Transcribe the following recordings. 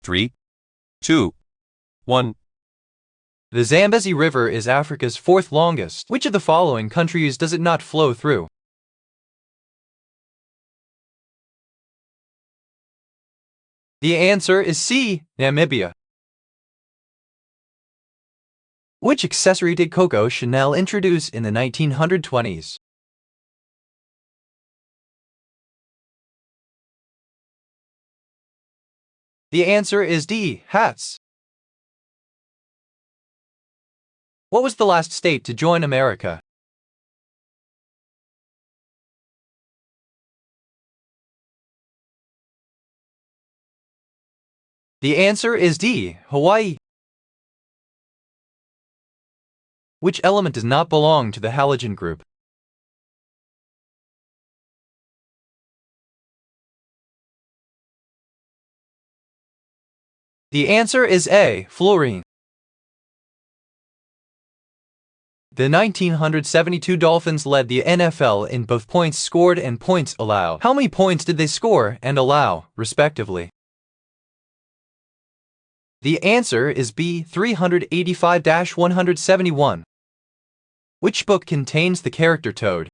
3, 2, 1. The Zambezi River is Africa's fourth longest. Which of the following countries does it not flow through? The answer is C, Namibia. Which accessory did Coco Chanel introduce in the 1920s? The answer is D, hats. What was the last state to join America? The answer is D, Hawaii. Which element does not belong to the halogen group? The answer is A, fluorine. The 1972 Dolphins led the NFL in both points scored and points allowed. How many points did they score and allow, respectively? The answer is B, 385-171. Which book contains the character Toad?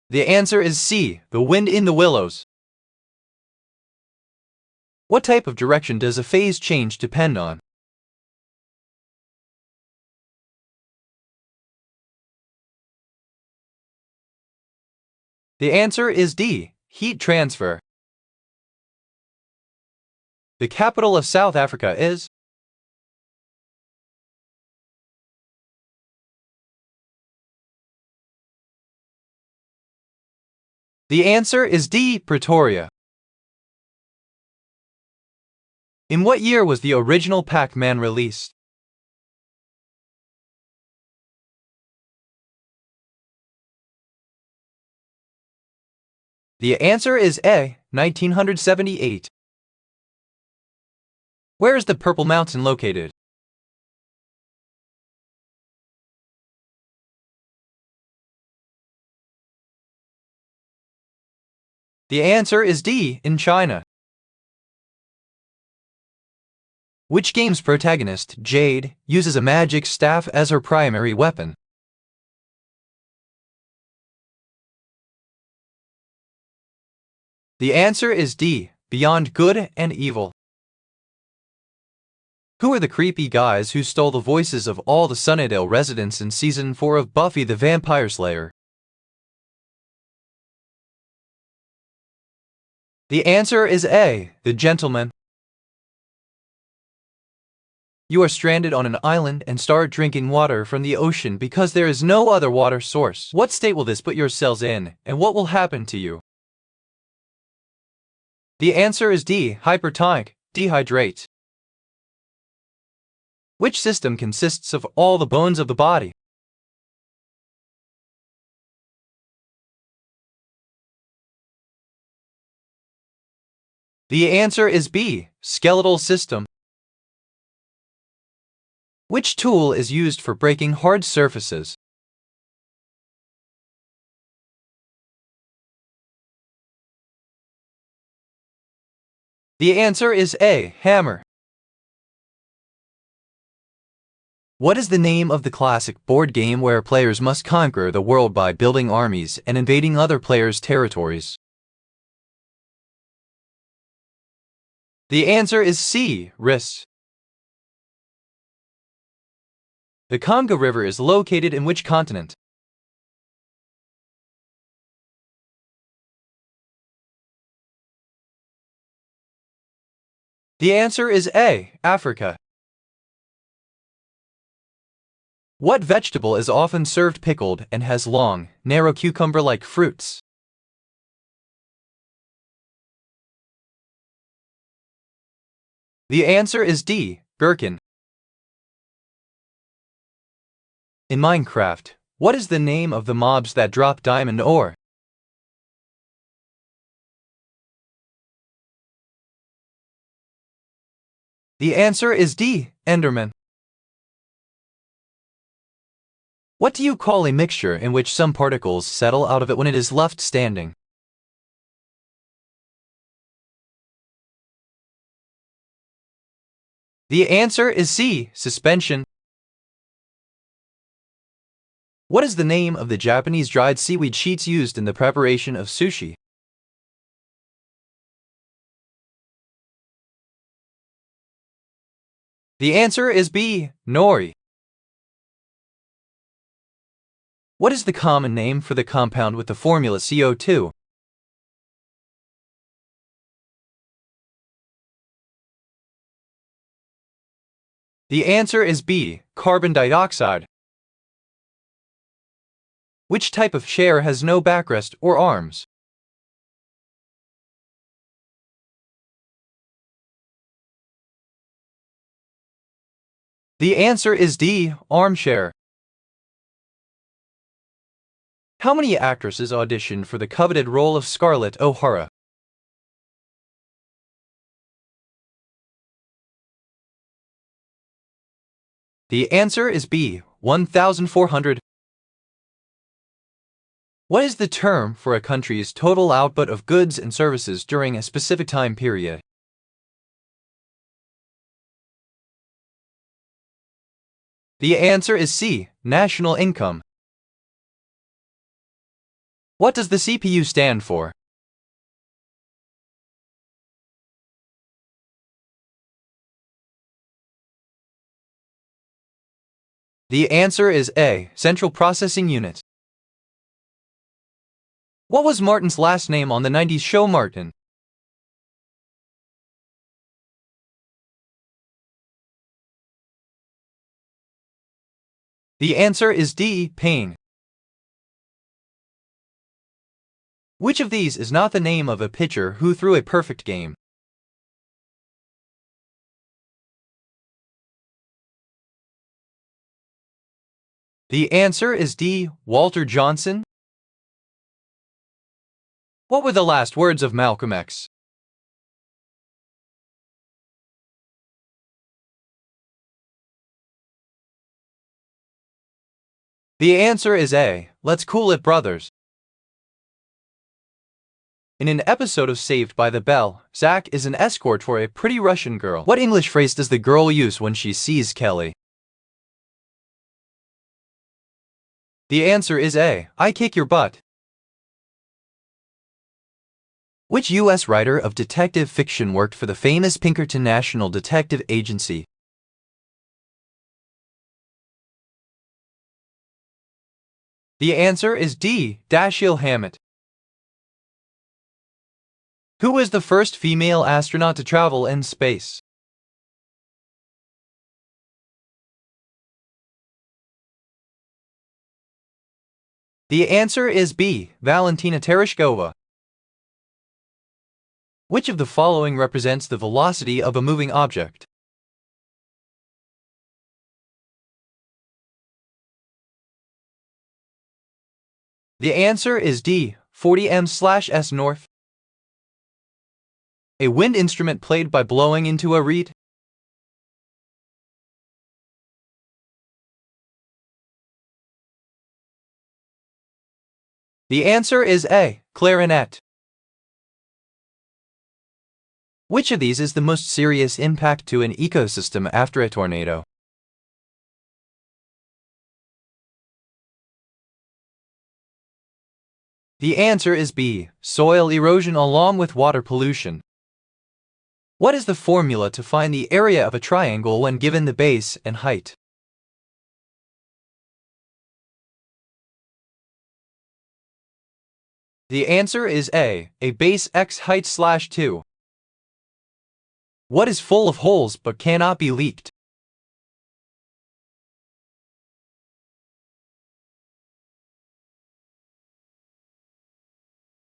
The answer is C, The Wind in the Willows. What type of direction does a phase change depend on? The answer is D, heat transfer. The capital of South Africa is? The answer is D, Pretoria. In what year was the original Pac-Man released? The answer is A, 1978. Where is the Purple Mountain located? The answer is D, in China. Which game's protagonist, Jade, uses a magic staff as her primary weapon? The answer is D, Beyond Good and Evil. Who are the creepy guys who stole the voices of all the Sunnydale residents in Season 4 of Buffy the Vampire Slayer? The answer is A, The Gentleman. You are stranded on an island and start drinking water from the ocean because there is no other water source. What state will this put your cells in, and what will happen to you? The answer is D, hypertonic, dehydrate. Which system consists of all the bones of the body? The answer is B, skeletal system. Which tool is used for breaking hard surfaces? The answer is A, hammer. What is the name of the classic board game where players must conquer the world by building armies and invading other players' territories? The answer is C, Risk. The Congo River is located in which continent? The answer is A, Africa. What vegetable is often served pickled and has long, narrow cucumber-like fruits? The answer is D, gherkin. In Minecraft, what is the name of the mobs that drop diamond ore? The answer is D, Enderman. What do you call a mixture in which some particles settle out of it when it is left standing? The answer is C, suspension. What is the name of the Japanese dried seaweed sheets used in the preparation of sushi? The answer is B, nori. What is the common name for the compound with the formula CO2? The answer is B, carbon dioxide. Which type of chair has no backrest or arms? The answer is D, armchair. How many actresses auditioned for the coveted role of Scarlett O'Hara? The answer is B, 1,400. What is the term for a country's total output of goods and services during a specific time period? The answer is C, national income. What does the CPU stand for? The answer is A, central processing unit. What was Martin's last name on the 90s show Martin? The answer is D, Payne. Which of these is not the name of a pitcher who threw a perfect game? The answer is D, Walter Johnson. What were the last words of Malcolm X? The answer is A, let's cool it brothers. In an episode of Saved by the Bell, Zach is an escort for a pretty Russian girl. What English phrase does the girl use when she sees Kelly? The answer is A, I kick your butt. Which U.S. writer of detective fiction worked for the famous Pinkerton National Detective Agency? The answer is D, Dashiell Hammett. Who was the first female astronaut to travel in space? The answer is B, Valentina Tereshkova. Which of the following represents the velocity of a moving object? The answer is D, 40 m/s north. A wind instrument played by blowing into a reed? The answer is A, clarinet. Which of these is the most serious impact to an ecosystem after a tornado? The answer is B, soil erosion along with water pollution. What is the formula to find the area of a triangle when given the base and height? The answer is A, base x height / 2. What is full of holes but cannot be leaked?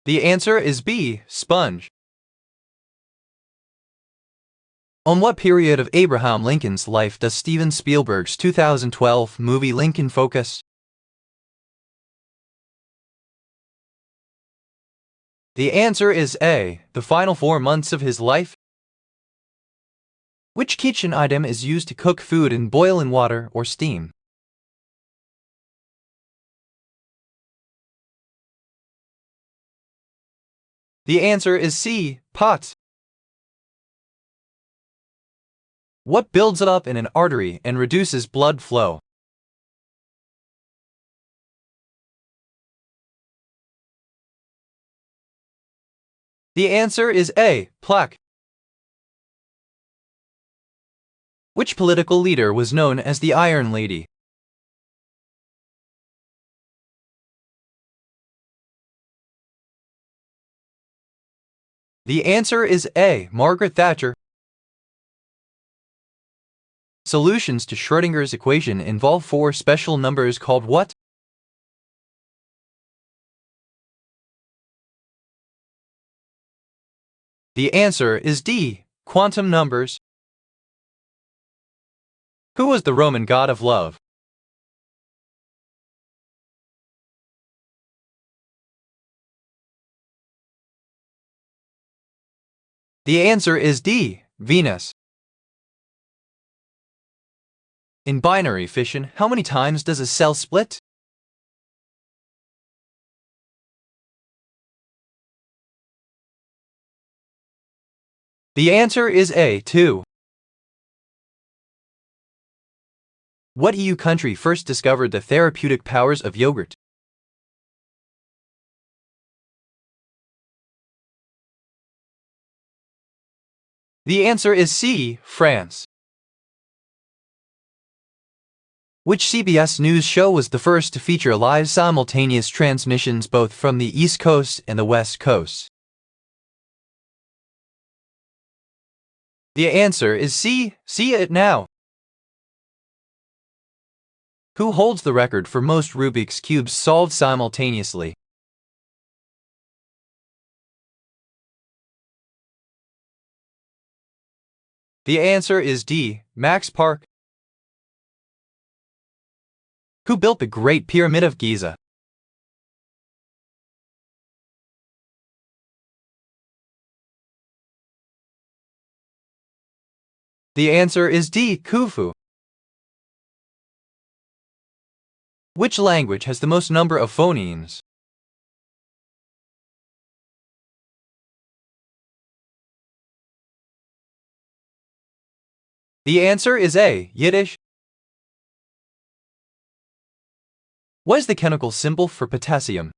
The answer is B, sponge. On what period of Abraham Lincoln's life does Steven Spielberg's 2012 movie Lincoln focus? The answer is A, the final 4 months of his life. Which kitchen item is used to cook food in boiling water or steam? The answer is C. Pots. What builds up in an artery and reduces blood flow? The answer is A. Plaque. Which political leader was known as the Iron Lady? The answer is A. Margaret Thatcher. Solutions to Schrödinger's equation involve four special numbers called what? The answer is D. Quantum numbers. Who was the Roman god of love? The answer is D. Venus. In binary fission, how many times does a cell split? The answer is A. 2. What EU country first discovered the therapeutic powers of yogurt? The answer is C. France. Which CBS News show was the first to feature live simultaneous transmissions both from the East Coast and the West Coast? The answer is C. See It Now. Who holds the record for most Rubik's Cubes solved simultaneously? The answer is D. Max Park. Who built the Great Pyramid of Giza? The answer is D. Khufu. Which language has the most number of phonemes? The answer is A. Yiddish. What is the chemical symbol for potassium?